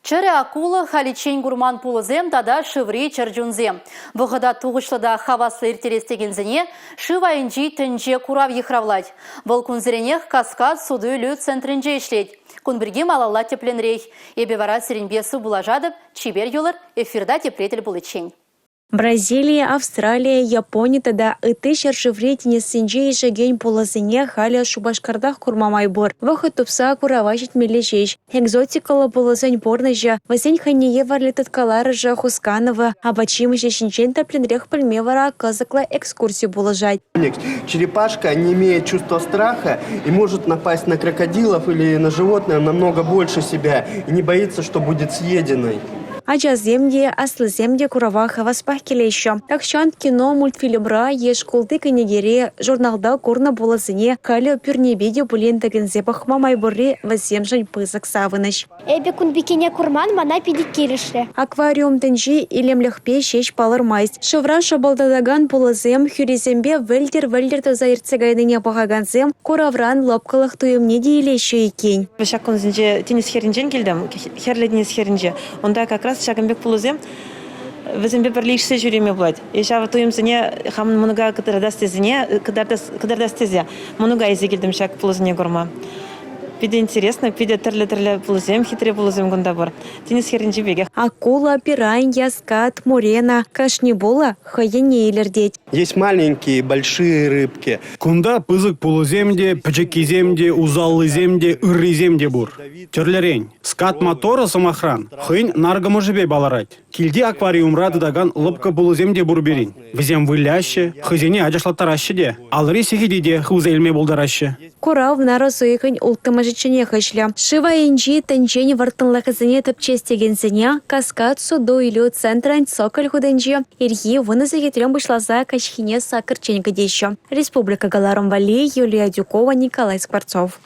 Чыре акула халичень гурман пулызем тада шыври чыржунзем. Вғыда туғышлыда хаваслы иртерестегензіне шыва инжи тінже курав ехравлать. Бұл күнзіренех каскад суды үлі центрінже ішлет. Күнбірге малалла тепленрейх. Ебе вара сиренбе су булажадып, чибер юлар эфирда тепретел булычень. Бразилия, Австралия, Япония тада ыты шаршывретіне сінже ешеген полазыне халя шубашкардах курмамай бор. Вахы тупса куравашит мелешеш. Экзотикалы полазын борныжа, вазень ханее варлы таткаларыжа Хусканова, абачимы шешінчен тапленрех пальмевара казакла экскурсию булажать. Черепашка не имеет чувства страха и может напасть на крокодилов или на животное намного больше себя и не боится, что будет съеденной. Ача земде, аслы земде курава хаваспах келешо. Такшан кино, мультфильмра, еш кулды кенегере, журналда курна боласыне, калі пюрнебеде булентагензе бахмамай бурри ваземжань пызак савыныш. Эбе кунбикене курман мана пидик келеші. Аквариум тенжи илемлехпе шеш палырмайс. Шывра шабалдадаган полазем, хюризембе вельдер тазаирцегайныне бағаганзем, куравран лапкалых туемне дейлешо екен. Шакун зинже тенис херинжен келдім, херледнес херинже. Онда как раз шагамбек пулузем, візімбе бірлейшсе жүреме болады. Ешава туемсіне хамын мұнуға кыдардастезе, мұнуға езе келдім шак пулузіне көрма. Пиде интересно, пиде тірлі пулузем, хитре пулузем гунда бар. Тенис херинже беге. Акула, пиранья, скат, мурена, кашнебола, хаяне илердеть. Есть маленькие, большие рыбки. Кунда пызык пулуземде, пачакиземде, узаллыземде, ырриземде бур. Терлерень. Скат мотора самохран. Хынь нарга можебе баларать. Килди аквариумра даган лыпка пулуземде бур берин. Візем выляще, хызене аджашлаттараще де. Алри сихидиде хузельме булдараще. Курав нара суйхын улткамажычыне хышля. Шыва инжи тенчень вартынлахызыне тыпчестегензіне каскад суду илю центрань цоколь худенжи. Ирхи воны захитрем бышлаза качхине сакырчень гадеща. Республика Галаром Вали, Юлия Дюкова, Николай Скворцов.